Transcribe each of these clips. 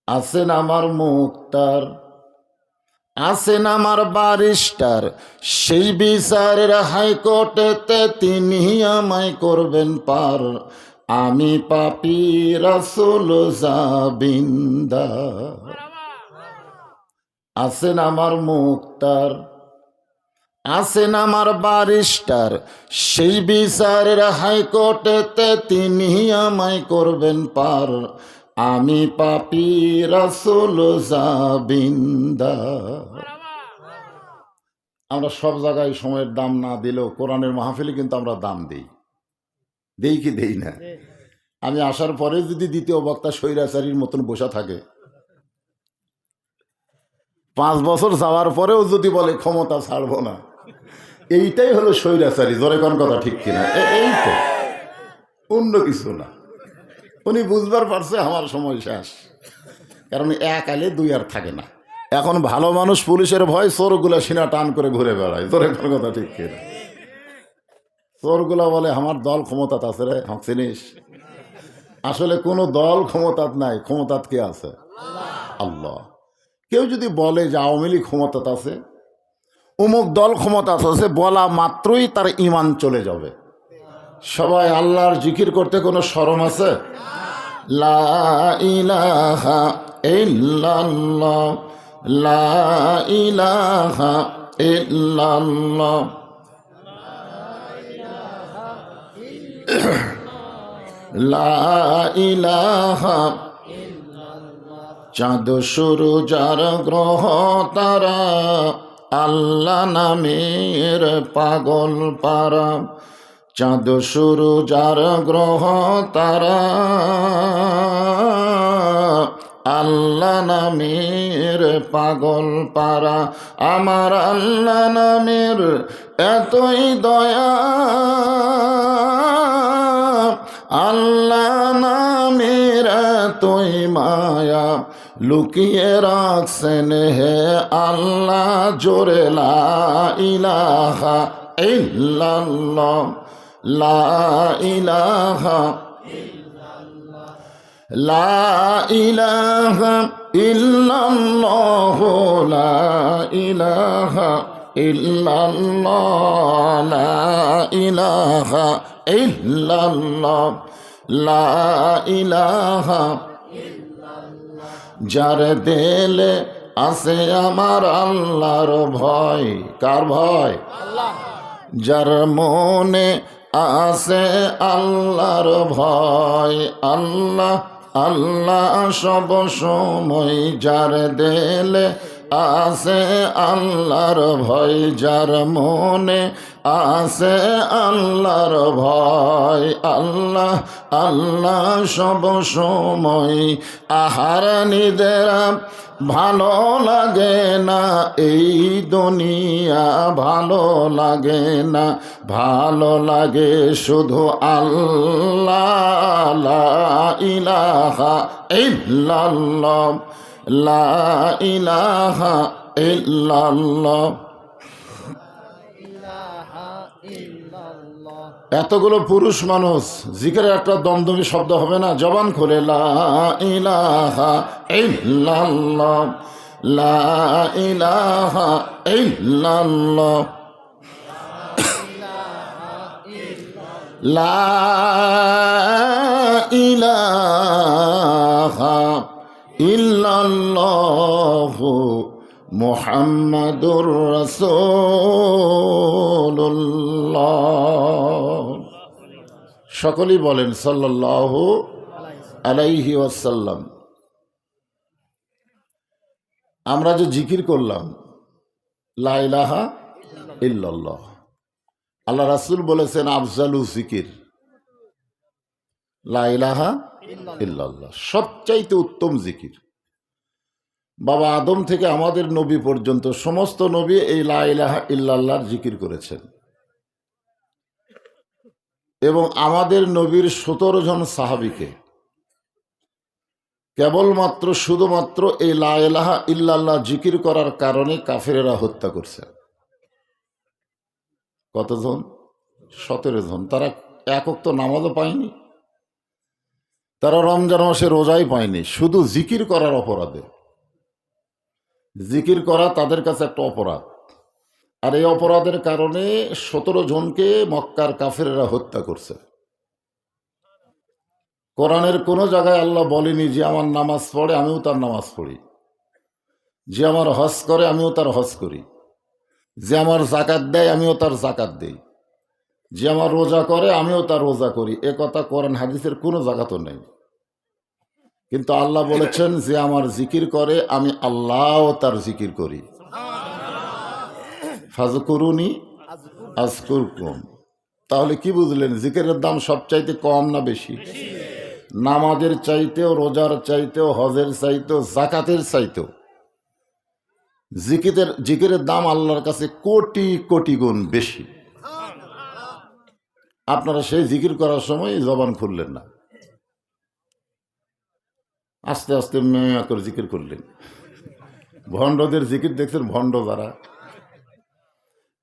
আছেন আমার মুক্তার, আছেন আমার ব্যারিস্টার, সেই বিচারের হাইকোর্টেতে তিনি আমায় করবেন পার। আমি পাপী রাসূল জাবিন্দার। আছেন আমার মুক্তার, আছেন আমার ব্যারিস্টার, সেই বিচারের হাইকোর্টেতে তিনি আমায় করবেন পার। আমি পাপী রাসূল জাবিন্দার। আমরা সব জায়গায় সময়ের দাম না দিলেও কোরআনের মাহফিলে কিন্তু আমরা দাম দিই। দেই কি দেই না? আমি আসার পরে যদি দ্বিতীয় বক্তা স্বৈরাচারীর মতন বসে থাকে, 5 বছর যাওয়ার পরেও যদি বলে ক্ষমতা ছাড়বো না, এইটাই হলো স্বৈরাচারী। জোরে কোন কথা ঠিক কিনা? এই তো, অন্য কিছু না। উনি বুঝবার পারছে আমার সময় শেষ, কারণ এক আলে দুই আর থাকে না। এখন ভালো মানুষ পুলিশের ভয় চোরগুলা সিনা টান করে ঘুরে বেড়ায়। জোরে কোন কথা ঠিক কিনা? চোরগুলা বলে আমার দল ক্ষমতাত আছে রে, চিনিস? আসলে কোনো দল ক্ষমতাত নাই, ক্ষমতাত কে আছে? আল্লাহ। কেউ যদি বলে যে আওয়ামী লীগ ক্ষমতাত আছে, অমুক দল ক্ষমতাত আছে, বলা মাত্রই তার ঈমান চলে যাবে। সবাই আল্লাহর জিকির করতে কোনো শরম আছে? লা ইলাহা ইল্লাল্লাহ, লা ইলাহা ইল্লাল্লাহ, লা ইলাহা। চাঁদ সূরজ আর গ্রহ তারা, আল্লাহ নামের পাগল পারা। চাঁদ সূরজ আর গ্রহ তারা, আল্লাহ নামের পাগল পারা। আমার আল্লাহ নামের এতই দয়া, আল্লাহ নামের এতই মায়া, লুকিয়ে রাখছেন হে আল্লাহ জোরে লা ইলাহা ইল্লাল্লাহ, লা ইলাহা, লা ইলাহা ইল্লাল্লাহ, লা ইলাহা ইল্লাল্লাহ, লা ইলাহা ইল্লাল্লাহ, লা ইলাহা। যার দিলে আছে আমার আল্লাহর ভয়, কার ভয়? যার মনে আছে আল্লাহর ভয়, আল্লাহ আল্লাহ সব সময়। যার দিলে আছে আল্লাহর ভয়, যার মনে আছে আল্লাহর ভয়, আল্লাহ আল্লাহ সব সময়। আহার নিদেরা ভালো লাগে না, এই দুনিয়া ভালো লাগে না, ভালো লাগে শুধু আল্লাহ। লা ইলাহা ইল্লাল্লাহ, লা ইলাহা ইল্লাল্লাহ। এতগুলো পুরুষ মানুষ, জিকিরের একটা দমদমি শব্দ হবে না? জবান খুলে লা ইলাহা ইল্লাল্লাহ, লা ইলাহা ইল্লাল্লাহ, লা ইলাহা ইল্লাল্লাহ মুহাম্মাদুর রাসূলুল্লাহ। সকলেই বলেন সাল্লাল্লাহু আলাইহি ওয়াসাল্লাম। আমরা যে জিকির করলাম লা ইলাহা ইল্লাল্লাহ, আল্লাহ রাসূল বলেছেন আফজালু জিকির লা ইলাহা ইল্লাল্লাহ, সবচাইতে উত্তম জিকির। বাবা আদম থেকে আমাদের নবী পর্যন্ত সমস্ত নবী এই লা ইলাহা ইল্লাল্লাহর জিকির করেছেন, এবং আমাদের নবীর 17 জন সাহাবীকে কেবলমাত্র শুধুমাত্র এই লা ইলাহা ইল্লাল্লাহ জিকির করার কারণে কাফেরেরা হত্যা করছে। কতজন? 17 জন। তারা এক ওয়াক্ত নামাজও পায়নি, তারা রমজান মাসে রোজাই পায়নি, শুধু জিকির করার অপরাধে। জিকির করা তাদের কাছে একটা অপরাধ, আর এই অপরাধের কারণে 17 জনকে মক্কার কাফেররা হত্যা করছে। কোরআনের কোনো জায়গায় আল্লাহ বলেনি যে আমার নামাজ পড়ে আমিও তার নামাজ পড়ি, যে আমার হজ করে আমিও তার হজ করি, যে আমার জাকাত দেয় আমিও তার জাকাত দেই, যে আমার রোজা করে আমিও তার রোজা করি। এ কথা কোরআন হাদিসের কোনো জায়গাতে নেই। কিন্তু আল্লাহ বলেছেন যে আমার জিকির করে আমি আল্লাহও তার জিকির করি। ফাজকুরুনি আযকুরকুম। তাহলে কি বুঝলেন, জিকিরের দাম সবচাইতে কম না বেশি? নামাজের চাইতেও, রোজার চাইতেও, হজের চাইতেও, জাকাতের চাইতেও জিকিরের দাম আল্লাহর কাছে কোটি কোটি গুণ বেশি। আপনারা সেই জিকির করার সময় জবান খুললেন না, আস্তে আস্তে মেয়া করে জিকির করলেন। ভণ্ডদের জিকির দেখছেন, ভণ্ড যারা।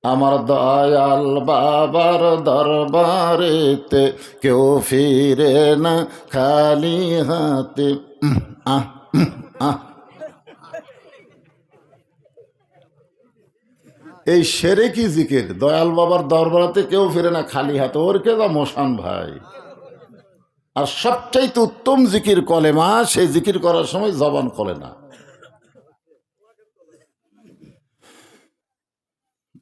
আমার দয়াল বাবার দরবারেতে কেউ ফিরে না খালি হাতে। এই সেরে কি জিকির, দয়াল বাবার দরবারেতে কেউ ফিরে না খালি হাতে, ওর কে যা মোশান ভাই। আর সবচাইতে উত্তম জিকির কলেমা, সেই জিকির করার সময় জবান খোলে না।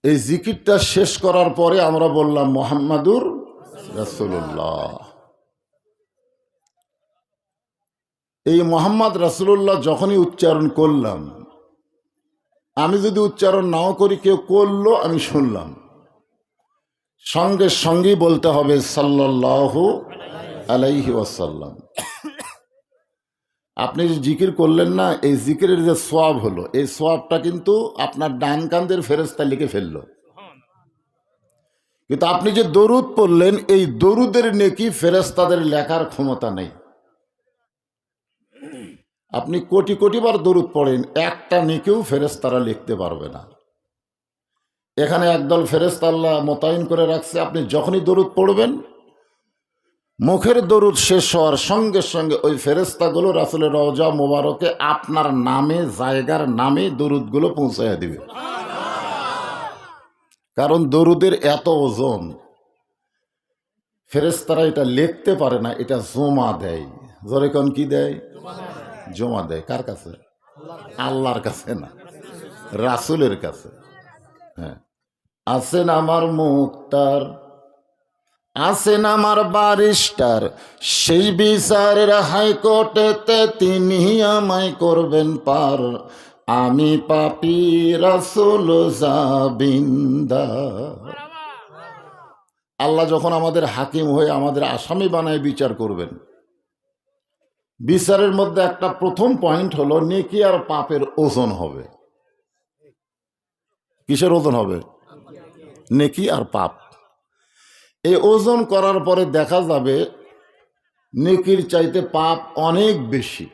এই জিকিরটা শেষ করার পরে আমরা বললাম মুহাম্মাদুর রাসূলুল্লাহ। এই মুহাম্মদ রাসূলুল্লাহ যখনই উচ্চারণ করলাম, আমি যদি উচ্চারণ নাও করি, কেউ করলো আমি শুনলাম, সঙ্গে সঙ্গেই বলতে হবে সাল্লাল্লাহু আলাইহি ওয়াসাল্লাম। আপনি যে জিকির করলেন না, এই জিকিরের যে সোয়াব হলো, এই সোয়াবটা কিন্তু আপনার ডান কান্দের ফেরেশতা লিখে ফেললো। কিন্তু আপনি যে দরুদ পড়লেন, এই দরুদের নেকি ফেরেশতাদের লেখার ক্ষমতা নেই। আপনি কোটি কোটি বার দরুদ পড়েন, একটা নেকিও ফেরেশতারা লিখতে পারবে না। এখানে একদল ফেরেশতা আল্লাহ মোতায়েন করে রাখছে, আপনি যখনই দরুদ পড়বেন, মুখের দরুদ শেষ হওয়ার সঙ্গে সঙ্গে ওই ফেরেশতাগুলো রাসূলের রওজা মোবারকে আপনার নামে, জায়গার নামে দরুদগুলো পৌঁছায় দিবে। কারণ দরুদের এত ওজন, ফেরেশতারা এটা লিখতে পারে না, এটা জমা দেয়। জোরে কোন কি দেয়? জমা দেয়। কার কাছে? আল্লাহর কাছে না, রাসূলের কাছে। হ্যাঁ, আছেন আমার মুক্তার, আছেন আমার বারিস্টার, সেই বিচারের হাইকোর্টেতে তিনি আমায় করবেন পার। আমি পাপী, রাসূল জাবিনদার। আল্লাহ যখন আমাদের হাকিম হয়ে আমাদের আসামি বানায় বিচার করবেন, বিচারের মধ্যে একটা প্রথম পয়েন্ট হলো নেকি আর পাপের ওজন হবে। কিসের ওজন হবে? নেকি আর পাপ। এই ওজন করার পরে দেখা যাবে নেকির চাইতে পাপ অনেক বেশি।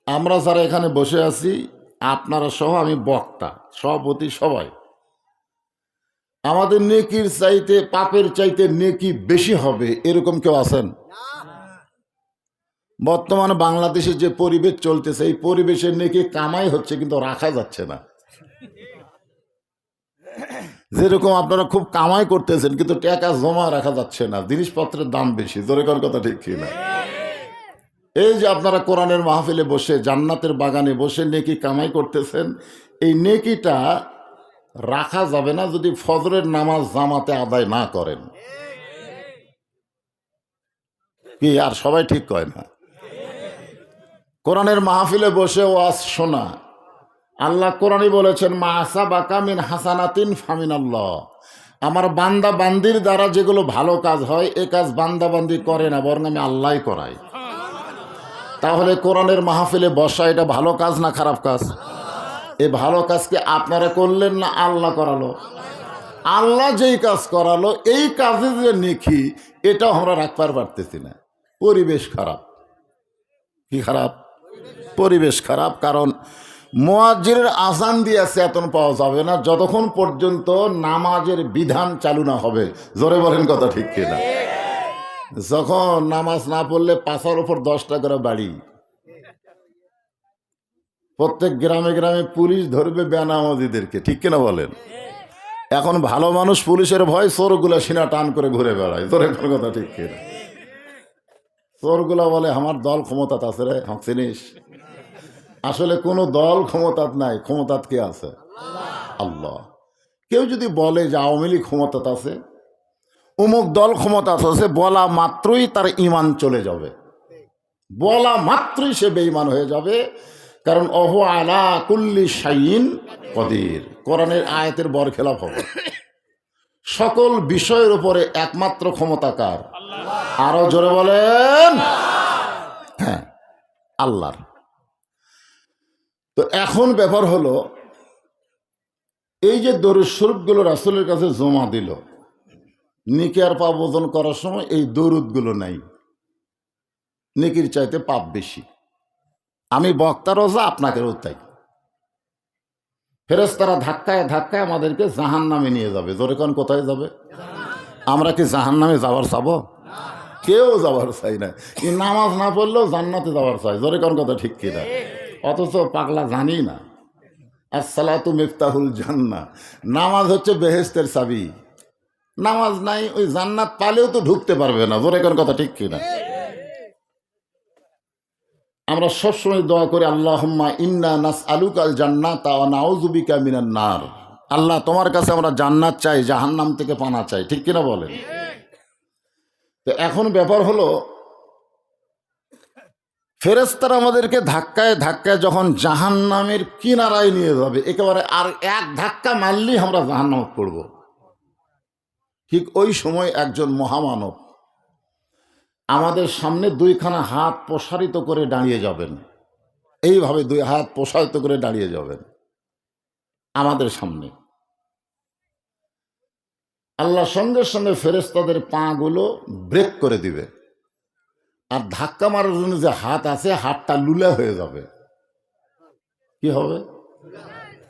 আমরা যারা এখানে বসে আছি, আপনারা সহ, আমি বক্তা, সভাপতি, সবাই, আমাদের নেকির চাইতে পাপের চাইতে নেকি বেশি হবে এরকম কেউ আছেন? বর্তমানে বাংলাদেশে যে পরিবেশ চলতেছে, এই পরিবেশের নেকি কামাই হচ্ছে কিন্তু রাখা যাচ্ছে না। যেরকম আপনারা খুব কামাই করতেছেন কিন্তু টাকা জমা রাখা যাচ্ছে না, জিনিসপত্রের দাম বেশি। জোরে কোন কথা ঠিক কিনা? এই যে আপনারা কোরআনের মাহফিলে বসে, জান্নাতের বাগানে বসে নেকি কামাই করতেছেন, এই নেকিটা রাখা যাবে না যদি ফজরের নামাজ জামাতে আদায় না করেন। কি আর সবাই ঠিক কয় না? কোরআনের মাহফিলে বসে ওয়াজ শোনা, আল্লাহ কোরআনই বলেছেন মা আসাবাকা মিন হাসানাতিন ফামিনাল্লাহ। আমার বান্দা বান্দির দ্বারা যেগুলো ভালো কাজ হয়, এ কাজ বান্দা বান্দি করে না, বরং আমি আল্লাহই করাই। তাহলে কোরআনের মাহফিলে বসা এটা ভালো কাজ না খারাপ কাজ? এই ভালো কাজকে আপনারা করলেন না আল্লাহ করালো? আল্লাহ যেই কাজ করালো, এই কাজে যে নেকি, এটাও আমরা রাখতে পারতেছি না। পরিবেশ খারাপ। কি খারাপ? পরিবেশ খারাপ। কারণ মুয়াজ্জিনের আযান দিয়ে চেতন পাওয়া যাবে না যতক্ষণ পর্যন্ত নামাজের বিধান চালু না হবে। জোরে বলেন কথা ঠিক কিনা? যখন নামাজ না পড়লে পাশার উপর 10টা করে বাড়ি, প্রত্যেক গ্রামে গ্রামে পুলিশ ধরবে বেনামাজিদেরকে, ঠিক কিনা বলেন? এখন ভালো মানুষ পুলিশের ভয় চোরগুলা সিনা টান করে ঘুরে বেড়ায়, তোর কথা ঠিক কিনা? চোরগুলা বলে আমার দল ক্ষমতাত আছে রে, চিনিস? আসলে কোনো দল ক্ষমতাত নাই, ক্ষমতাত কে আছে? আল্লাহ। কেউ যদি বলে যে আওয়ামী লীগ ক্ষমতাত আছে, অমুক দল ক্ষমতাত আছে, বলা মাত্রই তার ঈমান চলে যাবে, বলা মাত্রই সে বেঈমান হয়ে যাবে। কারণ অহু আলা কুল্লি শাইইন কদির, কোরআনের আয়াতের বরখেলাপ হবে। সকল বিষয়ের উপরে একমাত্র ক্ষমতাকার, আরো জোরে বলেন, হ্যাঁ, আল্লাহর। তো এখন ব্যাপার হলো, এই যে দরুদ শরীফগুলো রাসূলের কাছে জমা দিল, নেকি আর পাপ ওজন করার সময় এই দরুদগুলো নাই, নেকির চাইতে পাপ বেশি। আমি বক্তারও যা, আপনাকেও তাই। ফেরেশতারা ধাক্কায় ধাক্কায় আমাদেরকে জাহান্নামে নিয়ে যাবে। জোরে কোন কোথায় যাবে? আমরা কি জাহান্নামে যাওয়ার চাবো? কেউ যাওয়ার চাই না। এই নামাজ না পড়লেও জান্নাতে যাওয়ার চাই, জোরে কোন কথা ঠিক কিনা? অথচ পাগলা জানি না আসসালাতু মিফতাহুল জান্নাহ, নামাজ হচ্ছে বেহেশতের চাবি। নামাজ নাই, ওই জান্নাত পালেও তো ঢুকতে পারবে না, জোরে কোন কথা ঠিক কিনা? আমরা সবসময় দোয়া করি আল্লাহুম্মা ইন্না নাসআলুকাল জান্নাতা ওয়া নাউযু বিকা মিনান নার। আল্লাহ, তোমার কাছে আমরা জান্নাত চাই, জাহান্নাম থেকে পানা চাই, ঠিক কিনা বলেন? তো এখন ব্যাপার হলো, ফেরেশতারা আমাদেরকে ধাক্কায় ধাক্কায় যখন জাহান্নামের কিনারায় নিয়ে যাবে, একেবারে আর এক ধাক্কা মারলেই আমরা জাহান্নামে পড়ব, ঠিক ওই সময় একজন মহামানব আমাদের সামনে দুইখানা হাত প্রসারিত করে দাঁড়িয়ে যাবেন। এইভাবে দুই হাত প্রসারিত করে দাঁড়িয়ে যাবেন আমাদের সামনে। আল্লাহ সঙ্গে সঙ্গে ফেরেশতাদের পাগুলো ব্রেক করে দিবে, আর ধাক্কা মারার জন্য যে হাত আছে, হাতটা লুলা হয়ে যাবে। কি হবে?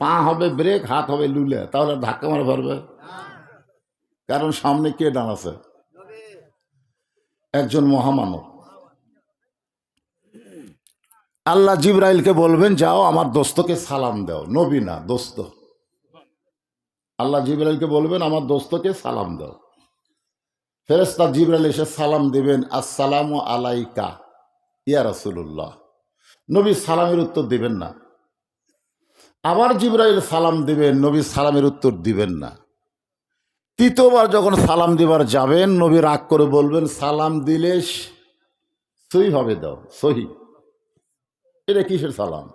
পা হবে ব্রেক, হাত হবে লুলা, তাহলে ধাক্কা মারা পারবে? কারণ সামনে কে দাঁড়াছে? একজন মহামানব। আল্লাহ জিবরাইলকে বলবেন, যাও আমার দোস্তকে সালাম দাও। নবী না, দোস্ত। আল্লাহ জিবরাইলকে বলবেন, আমার দোস্তকে সালাম দাও। ফেরেশতা জিবরাইল এসে সালাম দিবেন, আসসালামু আলাইকা ইয়া রাসূলুল্লাহ। নবী সালামের উত্তর দিবেন না। আবার জিবরাইল সালাম দিবেন, নবী সালামের উত্তর দিবেন না। তৃতীয়বার যখন সালাম দিবার যাবেন, নবী রাগ করে বলবেন, সালাম দিলে সহিভাবে দাও। সহি, এটা কিসের সালাম?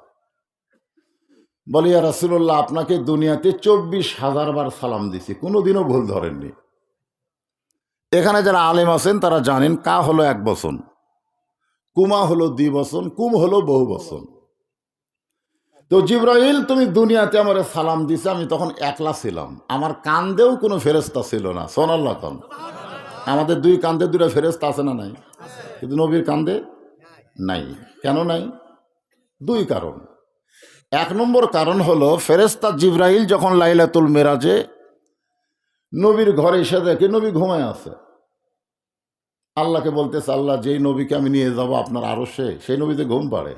বলি, ইয়া রাসূলুল্লাহ, আপনাকে দুনিয়াতে 24,000 বার সালাম দিছি, কোনোদিনও ভুল ধরেননি। এখানে যারা আলেম আছেন তারা জানেন, কা হলো 1 বচন, কুমা হলো 2 বচন, কুম হলো বহু বচন। তো জিবরাইল, তুমি দুনিয়াতে আমার সালাম দিছে, আমি তখন একলা ছিলাম, আমার কান্দেও কোনো ফেরেশতা ছিল না। সুবহানাল্লাহ। আমাদের 2 কান্দে 2টা ফেরেশতা আছে না নাই? কিন্তু নবীর কান্দে নাই। কেন নাই? 2 কারণ। 1 নম্বর কারণ হলো, ফেরেশতা জিবরাইল যখন লাইলাতুল মেরাজে নবীর ঘরে এসে দেখে নবী ঘুমায় আছে, আল্লাহকে বলতেছে, আল্লাহ, যেই নবীকে আমি নিয়ে যাব আপনার আরশে, সেই নবীতে ঘুম পাড়ে।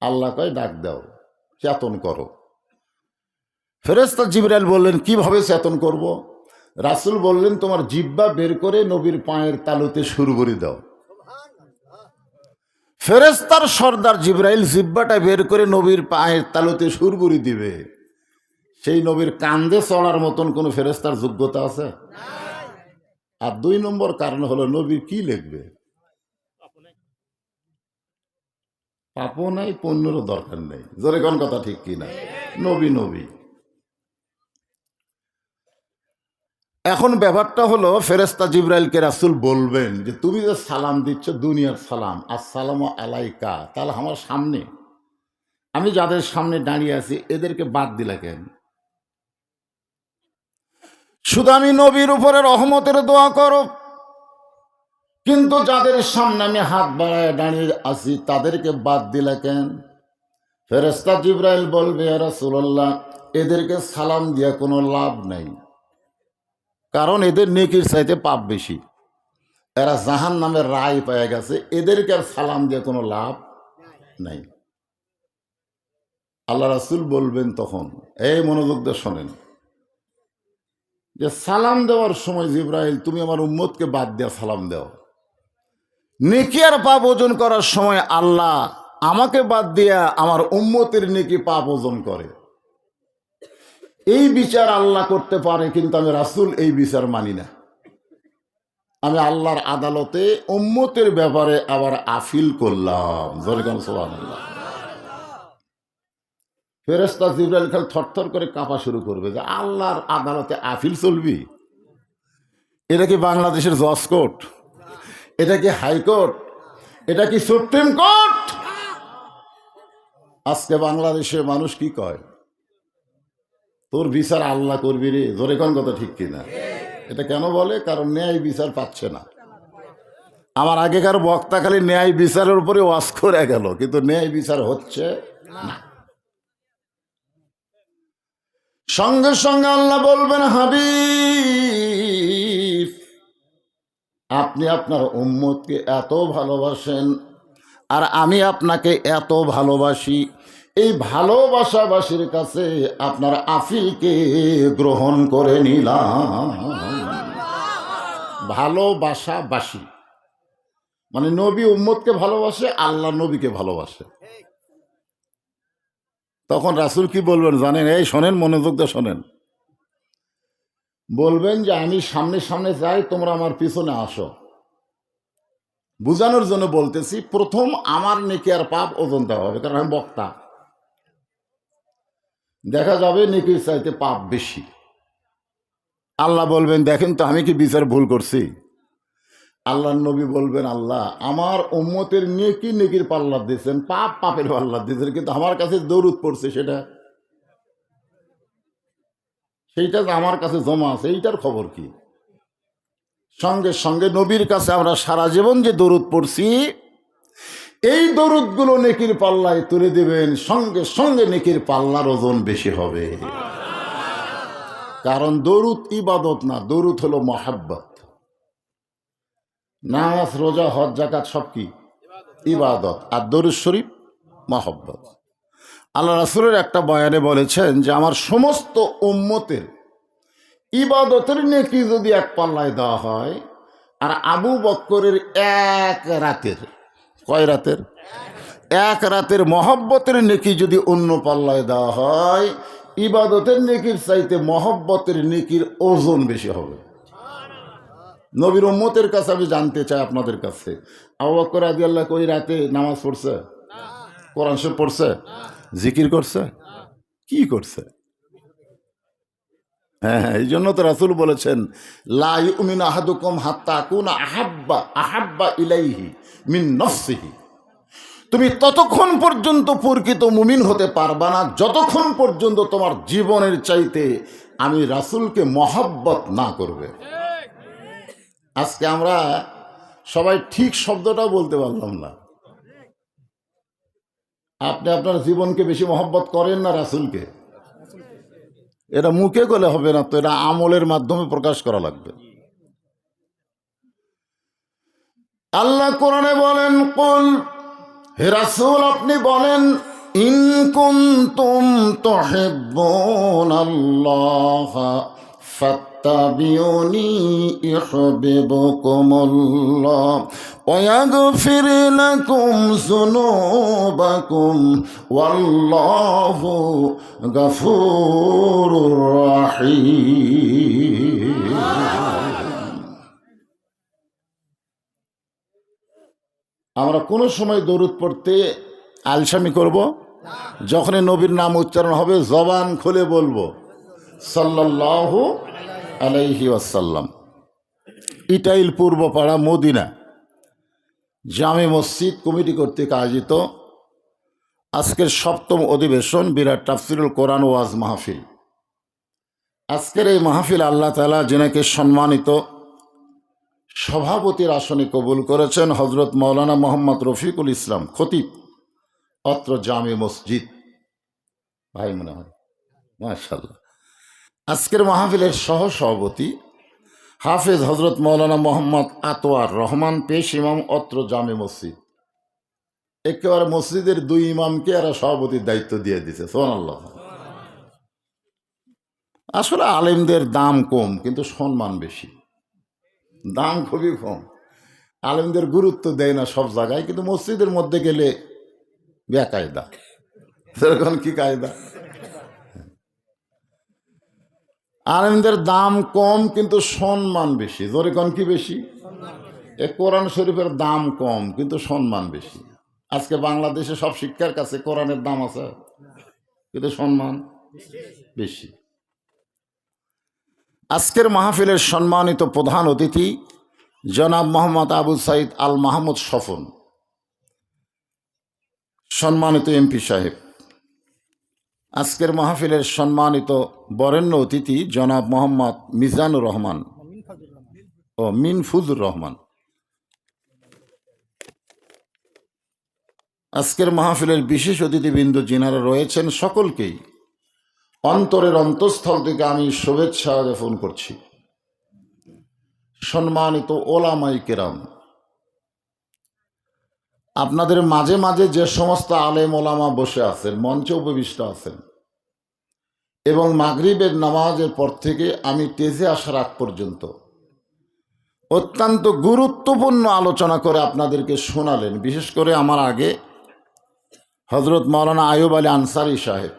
আল্লাহ কয়, ডাক দাও, চেতন করো। ফেরেশতা জিবরাইল বললেন, কিভাবে চেতন করব? রাসূল বললেন, তোমার জিহ্বা বের করে নবীর পায়ের তালুতে সুরবুরি দাও। ফেরেশতার সর্দার জিবরাইল জিহ্বাটা বের করে নবীর পায়ের তালুতে সুরবুরি দিবে, সেই নবীর কান্দে চড়ার মতন কোনো ফেরেশতার যোগ্যতা আছে? আর 2 নম্বর কারণ হলো, নবী কি লিখবে? পাপও নাই, পুণ্যেরও দরকার নেই। জোরে কোন কথা ঠিক কিনা? নবী নবী। এখন ব্যাপারটা হলো, ফেরেশতা জিবরাইলকে রাসূল বলবেন যে, তুমি যে সালাম দিচ্ছ দুনিয়ার সালাম, আসসালামু আলাইকা, তাহলে আমার সামনে, আমি যাদের সামনে দাঁড়িয়ে আছি, এদেরকে বাদ দিলা কেন? শুধু আমি নবীর উপরে রহমতের দোয়া করো, কিন্তু যাদের সামনে আমি হাত বাড়ায় দাঁড়িয়ে আছি, তাদেরকে বাদ দিলা কেন? ফেরেশতা জিবরাইল বলবে, ইয়া রাসূলুল্লাহ, এদেরকে সালাম দিয়া কোনো লাভ নাই, কারণ এদের নেকির চাইতে পাপ বেশি। এরা জাহান নামের রায় পেয়ে গেছে, এদেরকে আর সালাম দিয়ে কোনো লাভ নাই। আল্লাহ রাসূল বলবেন তখন, এই মনোযোগ দিয়ে শোনেন, যে সালাম দেওয়ার সময় জিব্রাইল তুমি আমার উম্মতকে বাদ দিয়া সালাম দাও। নেকি আর পাপ ওজন করার সময় আল্লাহ আমাকে বাদ দিয়া আমার উম্মতের নেকি পাপ ওজন করে। এই বিচার আল্লাহ করতে পারে, কিন্তু আমি রাসূল এই বিচার মানি না। আমি আল্লাহর আদালতে উম্মতের ব্যাপারে আবার আপিল করলাম। সুবহানাল্লাহ। ফেরেশতা জিবরাইল খালি থরথর করে কাঁপা শুরু করবে যে আল্লাহর আদালতে আপিল চলবি? এটা কি বাংলাদেশের জজ কোর্ট? এটা কি হাইকোর্ট? এটা কি সুপ্রিম কোর্ট? আজকে বাংলাদেশে মানুষ কি কয়, তোর বিচার আল্লাহ করবি রে। জোরে কোন কথা ঠিক কিনা? এটা কেন বলে? কারণ ন্যায় বিচার পাচ্ছে না। আমার আগেকার বক্তা খালি ন্যায় বিচারের উপরে ওয়াজ করে গেল, কিন্তু ন্যায় বিচার হচ্ছে না। সঙ্গে সঙ্গে আল্লাহ বলবেন, হাবিব আপনি আপনার উম্মতকে এত ভালোবাসেন আর আমি আপনাকে এত ভালোবাসি, এই ভালোবাসাবাসীর কাছে আপনার আফিলকে গ্রহণ করে নিলাম। ভালোবাসাবাসী মানে নবী উম্মতকে ভালোবাসে, আল্লাহ নবীকে ভালোবাসে। তখন রাসূল কি বলবেন জানেন? এই শোনেন, মনোযোগ দিয়ে শোনেন। বলবেন যে আমি সামনে সামনে যাই, তোমরা আমার পিছনে আসো। বুঝানোর জন্য বলতেছি, প্রথম আমার নেকি আর পাপ ওজন দেওয়া হবে, কারণ আমি বক্তা। দেখা যাবে নেকির চাইতে পাপ বেশি। আল্লাহ বলবেন দেখেন তো আমি কি বিচার ভুল করছি? আল্লাহ নবী বলবেন, আল্লাহ আমার উম্মতের নেকি নেকির পাল্লা দিয়েছেন, পাপ পাপের পাল্লা দিয়েছেন, কিন্তু আমার কাছে দরুদ পড়ছে সেইটা যে আমার কাছে জমা আছে, এইটার খবর কি? সঙ্গে সঙ্গে নবীর কাছে আমরা সারা জীবন যে দরুদ পড়ছি, এই দরুদগুলো নেকির পাল্লায় তুলে দেবেন, সঙ্গে সঙ্গে নেকির পাল্লার ওজন বেশি হবে। কারণ দরুদ ইবাদত না, দরুদ হলো মহাব্বত। নামাজ রোজা হজ যাকাত সব কি ইবাদত, আর দরুদ শরীফ মহাব্বত। আল্লাহ রাসূলের একটা বয়ানে বলেছেন যে আমার সমস্ত উম্মতের ইবাদতের নেকি যদি এক পাল্লায় দেওয়া হয়, আর আবু বক্করের এক রাতের, কয় রাতের? এক রাতের মহব্বতের নেকি যদি অন্য পাল্লায় দেওয়া হয়, ইবাদতের নেকির চাইতে মহব্বতের নেকির ওজন বেশি হবে। নবীর উম্মতের কাছে আমি জানতে চাই আপনাদের কাছে, আবু বকর রাদিয়াল্লাহু কই রাতে নামাজ পড়ছে? কোরআন শরীফ পড়ছে? জিকির করছে? কি করছে? হ্যাঁ, এই জন্য তো রাসূল বলেছেন, লা ইউমিনু আহাদুকুম হাত্তা আকুনা আহাব্বা ইলাইহি মিন নাফসিহি। তুমি ততক্ষণ পর্যন্ত প্রকৃত মুমিন হতে পারবা না যতক্ষণ পর্যন্ত তোমার জীবনের চাইতে আমি রাসূলকে মহব্বত না করবে। আজকে আমরা সবাই ঠিক শব্দটাও বলতে পারলাম না। আপনি আপনার জীবনকে বেশি মহব্বত করেন না রাসূলকে? এটা মুখে গলে হবে না তো, এটা আমলের মাধ্যমে প্রকাশ করা লাগবে। আল্লাহ কোরআনে বলেন, কুল হে রাসূল আপনি বলেন, ইন কুনতুম তুহিব্বুনাল্লাহ ফাত্তাবিউনি ইউহিব্বুকুমুল্লাহ ওয়া ইয়াগফির লাকুম যুনুবাকুম ওয়াল্লাহু গফুরুর রাহিম। আমরা কোনো সময় দরুদ পড়তে আলসামি করব? যখনই নবীর নাম উচ্চারণ হবে জবান খুলে বলবো সাল্লাল্লাহু আলাইহি ওয়াসাল্লাম। ইটাইল পূর্বপাড়া মদিনা জামে মসজিদ কমিটি কর্তৃক আয়োজিত আজকের ৭ম অধিবেশন বিরাট তাফসিরুল কোরআন ওয়াজ মাহফিল। আজকের এই মাহফিল আল্লাহ তাআলা যিনাকে সম্মানিত সভাপতির আসনে কবুল করেছেন হজরত মৌলানা মোহাম্মদ রফিকুল ইসলাম খতিব, অত্র জামে মসজিদ ভাই মনে হয়, মাশাআল্লাহ। আজকের মাহফিলের সহ সভাপতি হাফেজ হজরত মৌলানা মোহাম্মদ আতোয়ার রহমান পেশ ইমাম অত্র জামে মসজিদ। একেবারে মসজিদের দুই ইমামকে এরা সভাপতির দায়িত্ব দিয়ে দিছে। সুবহানাল্লাহ। আসলে আলেমদের দাম কম কিন্তু সম্মান বেশি। দাম খুবই কম, আলেমদের গুরুত্ব দেয় না সব জায়গায়, কিন্তু মসজিদের মধ্যে গেলে বেকায়দা। সেরকম কি কায়দা? আলেমদের দাম কম কিন্তু সম্মান বেশি। জোরে কোন কি বেশি? এ কোরআন শরীফের দাম কম কিন্তু সম্মান বেশি। আজকে বাংলাদেশে সব শিক্ষার কাছে কোরআনের দাম আছে কিন্তু সম্মান বেশি। আজকের মাহফিলের সম্মানিত প্রধান অতিথি জনাব মোহাম্মদ আবু সাইদ আল মাহমুদ স্বপন, সম্মানিত এমপি সাহেব। আজকের মাহফিলের সম্মানিত বরেণ্য অতিথি জনাব মোহাম্মদ মিজানুর রহমান ও মিনফুজুর রহমান। আজকের মাহফিলের বিশেষ অতিথিবৃন্দ যিনারা রয়েছেন সকলকেই অন্তরের অন্তঃস্থল থেকে আমি শুভেচ্ছা জ্ঞাপন করছি। সম্মানিত ওলামায়ে কেরাম, আপনাদের মাঝে মাঝে যে সমস্ত আলেম ওলামা বসে আছেন, মঞ্চে উপবিষ্ট আছেন, এবং মাগরিবের নামাজের পর থেকে আমি টেজে আসার আগ পর্যন্ত অত্যন্ত গুরুত্বপূর্ণ আলোচনা করে আপনাদেরকে শোনালেন। বিশেষ করে আমার আগে হজরত মাওলানা আয়ুব আলী আনসারী সাহেব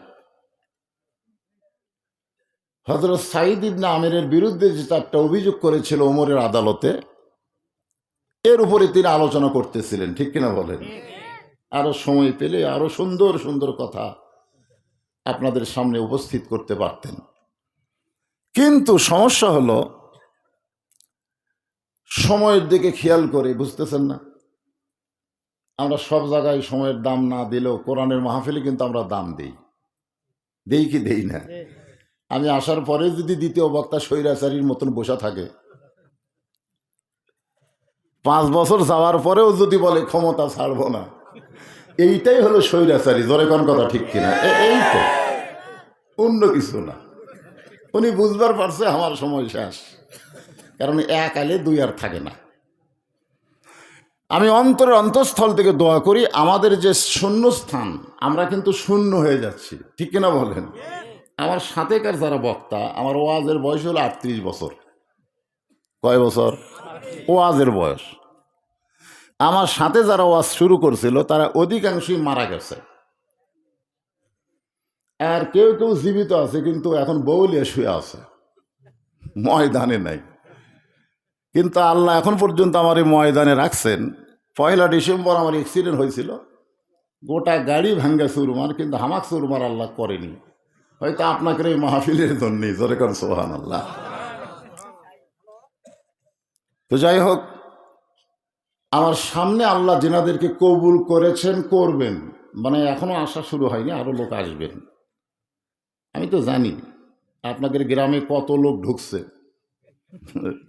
হজরত সাইদ ইবনে আমিরের বিরুদ্ধে যে চারটা অভিযোগ করেছিল ওমরের আদালতে, এর উপরে তিনি আলোচনা করতেছিলেন। ঠিক কিনা বলেন? আরো সময় পেলে আরো সুন্দর সুন্দর কথা আপনাদের সামনে উপস্থিত করতে পারতেন, কিন্তু সমস্যা হলো সময়ের দিকে খেয়াল করে, বুঝতেছেন না? আমরা সব জায়গায় সময়ের দাম না দিলেও কোরআনের মাহফিলে কিন্তু আমরা দাম দেই কি দেই না? আমি আসার পরে যদি দ্বিতীয় বক্তা স্বৈরাচারীর মতন বসা থাকে, 5 বছর যাওয়ার পরেও যদি বলে ক্ষমতা ছাড়বো না, এইটাই হলো স্বৈরাচারী। জোরে কোন কথা ঠিক কিনা? এই তো, অন্য কিছু না। উনি বুঝবার পারছে আমার সময় শেষ, কারণ এক আলে দুই আর থাকে না। আমি অন্তরের অন্তঃস্থল থেকে দোয়া করি আমাদের যে শূন্য স্থান, আমরা কিন্তু শূন্য হয়ে যাচ্ছি। ঠিক কিনা বলেন? আমার সাথেকার যারা বক্তা, আমার ওয়াজের বয়স হলো 38 বছর। কয় বছর ওয়াজের বয়স? আমার সাথে যারা ওয়াজ শুরু করছিল তারা অধিকাংশই মারা গেছে, আর কেউ কেউ জীবিত আছে কিন্তু এখন বউলিয়া শুয়ে আছে, ময়দানে নাই। কিন্তু আল্লাহ এখন পর্যন্ত আমার এই ময়দানে রাখছেন। 1 ডিসেম্বর আমার অ্যাক্সিডেন্ট হয়েছিল, গোটা গাড়ি ভাঙ্গা চুরমার, কিন্তু হামাক চুরমার আল্লাহ করেনি। হয়তো আপনাকে এই মাহফিলের জন্যই। জোরে কর সুবহানাল্লাহ। তো যাই হোক, আমার সামনে আল্লাহ যিনাদেরকে কবুল করেছেন, করবেন, মানে এখনো আসা শুরু হয়নি, আরো লোক আসবেন। আমি তো জানি আপনাদের গ্রামে কত লোক ঢুকছে,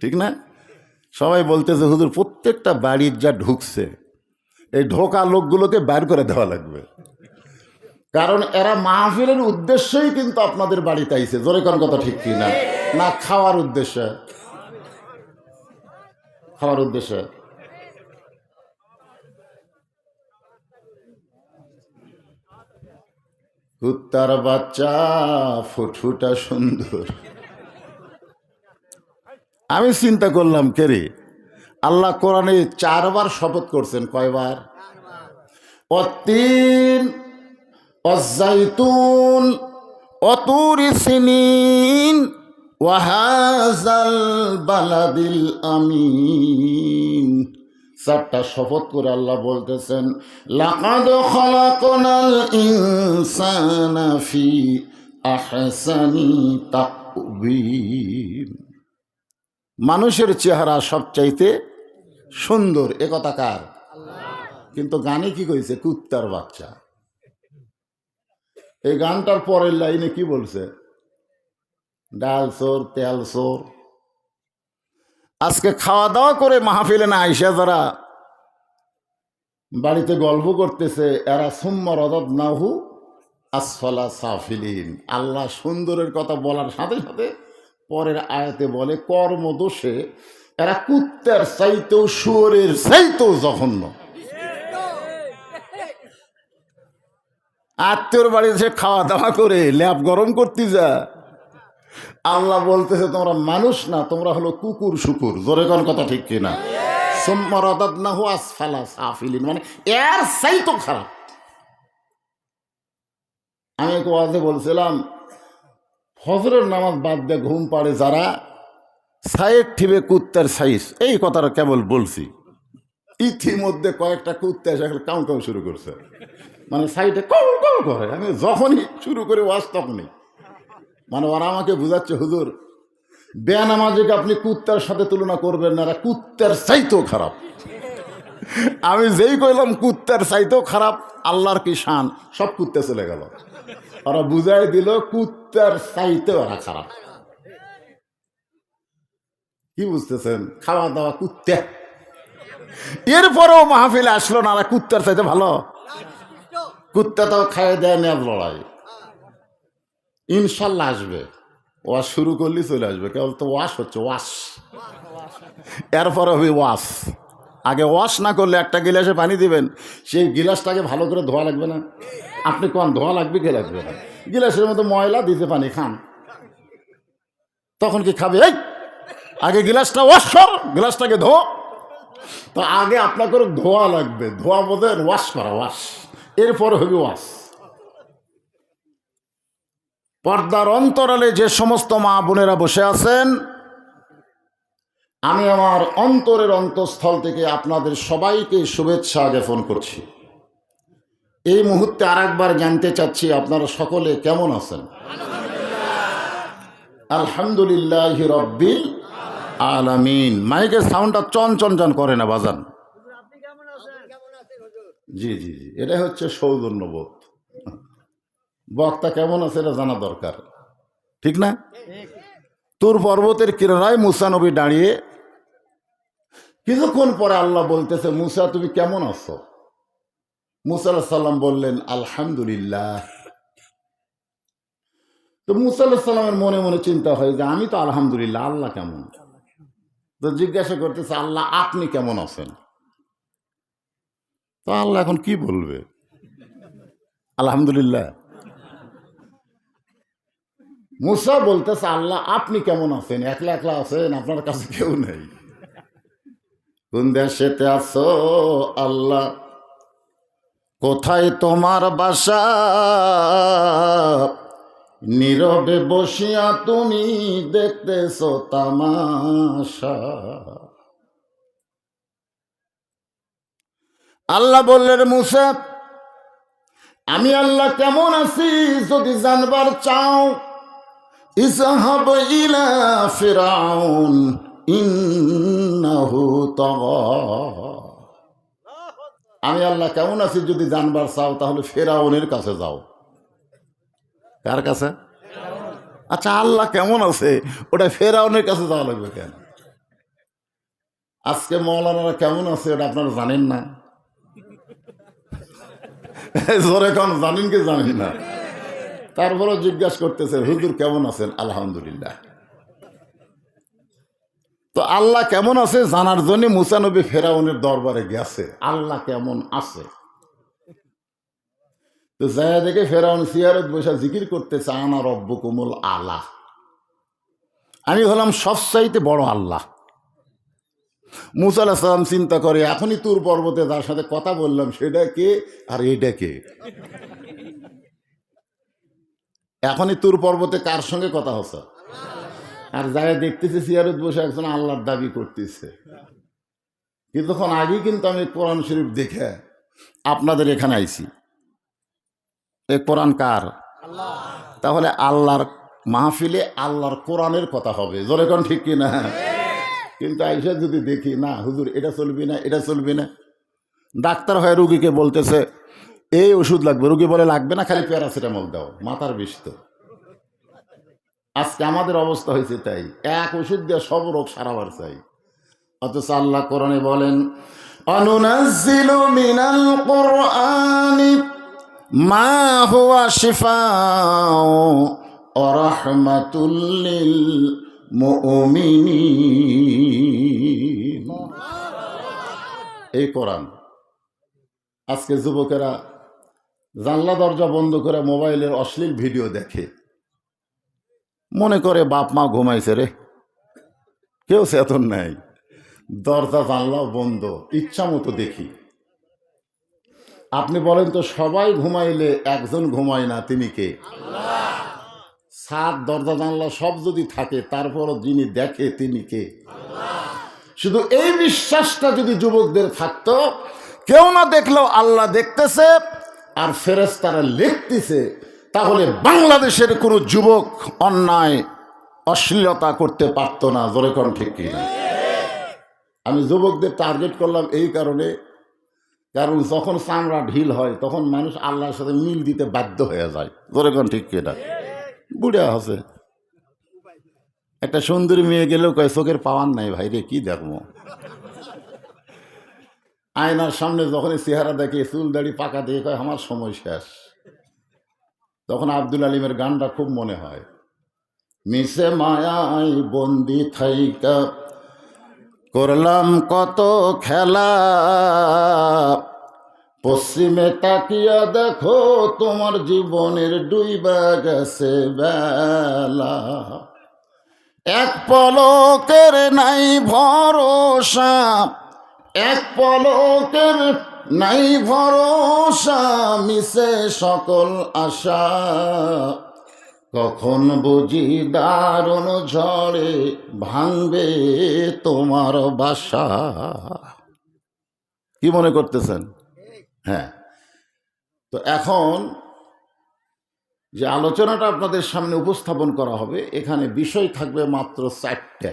ঠিক না? সবাই বলতেছে হুজুর প্রত্যেকটা বাড়ির যা ঢুকছে, এই ঢোকা লোকগুলোকে বের করে দেওয়া লাগবে, কারণ এরা মাহফিলের উদ্দেশ্যেই কিন্তু আপনাদের বাড়িতে আইছে। জোরে কোন কথা ঠিক কি না? না খাওয়ার উদ্দেশ্যে? খাওয়ার উদ্দেশ্যে। কুত্তার বাচ্চা ফুটফুটা সুন্দর। আমি চিন্তা করলাম, কে রে, আল্লাহ কোরআনে 4 বার শপথ করছেন। কয়বার? অতীন, অজাইতুন, অতুরি সিনিন, ওয়াহাজাল বালাদিল আমিন। 4টা শপথ করে আল্লাহ বলতেছেন, লাকাদ খালাকনাল ইনসানা ফি আহসানি তাকওয়িম। মানুষের চেহারা সবচাইতে সুন্দর, এ কথা কার? কিন্তু গানে কি কইছে? কুত্তার বাচ্চা। এই গানটার পরের লাইনে কি বলছে? ডাল চোর, তেল চোর। আজকে খাওয়া দাওয়া করে মাহফিলে না আইসা যারা বাড়িতে গল্প করতেছে, এরা সুম্মা রাদাদনাহু আসফালা সাফিলিন। আল্লাহ সুন্দরের কথা বলার সাথে সাথে পরের আয়াতে বলে কর্মদোষে এরা কুত্তার চাইতেও শুয়োরের চাইতেও জঘন্য। আত্মীয়র বাড়িতে সে খাওয়া দাওয়া করে ল্যাপ গরম করতে যা, আল্লাহ বলতেছে তোমরা মানুষ না, তোমরা হলো কুকুর শুকুর। জোরে কোন কথা ঠিক কিনা? মানে এর চাইতো খারাপ। আমি এক ওয়াজে বলছিলাম, ফজরের নামাজ বাদ দিয়ে ঘুম পাড়ে যারা, সাইড ঠিবে কুত্তার সাইজ, এই কথাটা কেবল বলছি। ইতিমধ্যে কয়েকটা কুত্তা এসে কাউ কাউ শুরু করছে, মানে সাইডে কল কল করে। আমি যখনই শুরু করে ওয়াজ তখনই, মানে ওরা আমাকে বুঝাচ্ছে হুজুর বেনামাজিকে আপনি কুত্তার সাথে তুলনা করবেন না, এরা কুত্তার চাইতেও খারাপ। আমি যেই কইলাম কুত্তার চাইতেও খারাপ, আল্লাহর কি শান, সব কুত্তা চলে গেল। ওরা বুঝাই দিল কুত্তার চাইতেও ওরা খারাপ। কি বুঝতেছেন? খাওয়া দাওয়া কুত্তা, এরপরেও মাহফিলে আসলো না, কুত্তার চাইতে ভালো। কুত্তা তো খাইয়ে দেয় নেয়ার লড়াই। ইনশাল্লাহ আসবে, ওয়াশ শুরু করলেই চলে আসবে। কেবল তো ওয়াশ হচ্ছে ওয়াশ, এরপরে হবে ওয়াশ। আগে ওয়াশ না করলে একটা গিলাসে পানি দিবেন, সেই গিলাসটাকে ভালো করে ধোয়া লাগবে না? আপনি কোন ধোয়া লাগবে কে লাগবে না? গিলাসের মতো ময়লা দিতে পানি খান, তখন কি খাবে? এই আগে গিলাসটা ওয়াশ কর, গিলাসটাকে ধো। তো আগে আপনাকে ধোয়া লাগবে, ধোয়া বোধেন ওয়াশ করা, ওয়াশ, এরপরে হবে ওয়াশ। পর্দার অন্তরালে যে সমস্ত মা বোনেরা বসে আছেন, আমি আমার অন্তরের অন্তঃস্থল থেকে আপনাদের সবাইকে শুভেচ্ছা জ্ঞাপন করছি। এই মুহূর্তে আরেকবার জানতে চাচ্ছি আপনারা সকলে কেমন আছেন? আলহামদুলিল্লাহ রব্বিল আলামিন। মাইকের সাউন্ডটা চন করে না বাজান। জি জি জি, এটাই হচ্ছে সৌজন্যবোধ। বক্তা কেমন আছে এটা জানা দরকার, ঠিক না? তুর পর্বতের কিনারায় মুসা নবী দাঁড়িয়ে, কিছুক্ষণ পরে আল্লাহ বলতেছে, মুসা তুমি কেমন আছো? মুসা আলাইহিস সালাম বললেন আলহামদুলিল্লাহ। তো মুসা আলাইহিস সালামের মনে মনে চিন্তা হয় যে আমি তো আলহামদুলিল্লাহ, আল্লাহ কেমন? তো জিজ্ঞাসা করতেছে, আল্লাহ আপনি কেমন আছেন? তো আল্লাহ এখন কি বলবে? আলহামদুলিল্লাহ। মুসা বলতেছে, আল্লাহ আপনি কেমন আছেন? একলা একলা আছেন, আপনার কাছে কেউ নেই। কোন দেশেতে আছো আল্লাহ? কোথায় তোমার বাসা? নীরবে বসিয়া তুমি দেখতেছ তামাশা। আল্লাহ বললেন, মুসা আমি আল্লাহ কেমন আছি যদি জানবার চাও, ইযহাব ইলা ফিরাউন ইন্নাহু তাগা। আমি আল্লাহ কেমন আছি যদি জানবার চাও, তাহলে ফেরাউনের কাছে যাও। কার কাছে? আচ্ছা, আল্লাহ কেমন আছে ওটা ফেরাউনের কাছে যাওয়া লাগবে কেন? আজকে মৌলানারা কেমন আছে ওটা আপনারা জানেন না? জোরে কোন জানেন কি জানেন না? তারপরে জিজ্ঞাসা করতেছে, হুজুর কেমন আছেন? আলহামদুলিল্লাহ। তো আল্লাহ কেমন আছে জানার জন্য মুসা নবী ফেরাউনের দরবারে গেছে, আল্লাহ কেমন আছে। তো যায়া দেখে ফেরাউন সিয়ারত বসে জিকির করতেছে, আনা রব্বুকুমুল আলা, আমি হলাম সবচাইতে বড় আল্লাহ। মুসা আলাইহিস সালাম চিন্তা করে, এখনই তুর পর্বতে যার সাথে কথা বললাম সেটা কে আর এইটা কে? এখনই তুর পর্বতে কার সঙ্গে কথা হচ্ছে? আর যারা দেখতেছে সিয়ারত বসে একজন আল্লাহর দাবি করতেছে। কিছুক্ষণ আগে কিন্তু আমি কোরআন শরীফ দেখে আপনাদের এখানে আইছি। এই কোরআন কার? তাহলে আল্লাহর মাহফিলে আল্লাহর কোরআনের কথা হবে, জোরে কোন ঠিক কি না? কিন্তু আইসা যদি দেখি না হুজুর এটা চলবি না, এটা চলবি না, ডাক্তার হয়ে রুগীকে বলতেছে এই ওষুধ লাগবে, রুগী বলে লাগবে না, খালি প্যারাসিটামল দাও, মাথার বিষ তো। আজকে আমাদের অবস্থা হয়েছে তাই, এক ওষুধ দিয়ে সব রোগ সারাবার চাই। অথচ আল্লাহ কোরআনে বলেন, অনুনাজ্জিলু মিনাল কুরআনি মা হুয়া শিফাউ ওয়া রাহমাতুল লিল মুমিনিন। এই কোরআন। আজকে যুবকেরা জানলা দরজা বন্ধ করে মোবাইলের অশ্লীল ভিডিও দেখে, মনে করে বাপ মা ঘুমাইছে রে, কেউ চেতন নাই, দরজা জানলাও বন্ধ, ইচ্ছা মতো দেখি। আপনি বলেন তো, সবাই ঘুমাইলে একজন ঘুমায় না, তিনি কে? ছাদ দরজা জানলা সব যদি থাকে, তারপরও যিনি দেখে তিনি কে? শুধু এই বিশ্বাসটা যদি যুবকদের থাকতো, কেউ না দেখলেও আল্লাহ দেখতেছে আর ফেরেশতারা লিখতেছে, তাহলে বাংলাদেশের কোনো যুবক অন্যায় অশ্লীলতা করতে পারত না। জোরে কোন ঠিক কিনা? আমি যুবকদের টার্গেট করলাম এই কারণে, কারণ যখন চামড়া ঢিল হয় তখন মানুষ আল্লাহর সাথে মিল দিতে বাধ্য হয়ে যায়। জোরে কোন ঠিক কিনা? বুড়া আছে, একটা সুন্দরী মেয়ে গেলেও কয় চোখের পাওয়ার নাই ভাই রে, কি দেখবো। আয়নার সামনে যখনই চেহারা দেখে, চুল দাড়ি পাকা দিয়ে কয় আমার সময় শেষ। তখন আব্দুল আলিমের গানটা খুব মনে হয়, মিশে মায়াই বন্দি থাইকা করলাম কত খেলা, পশ্চিমে তাকিয়া দেখো তোমার জীবনের ডুইবা গেছে বেলা, এক পলকের নাই ভরসা, এক পলকের নাই ভরসা, মিশে সকল আশা, কখন বুঝি দারুণ ঝড়ে ভাঙবে তোমার বাসা। কি মনে করতেছেন? হ্যাঁ, তো এখন যে আলোচনাটা আপনাদের সামনে উপস্থাপন করা হবে, এখানে বিষয় থাকবে মাত্র 4টে।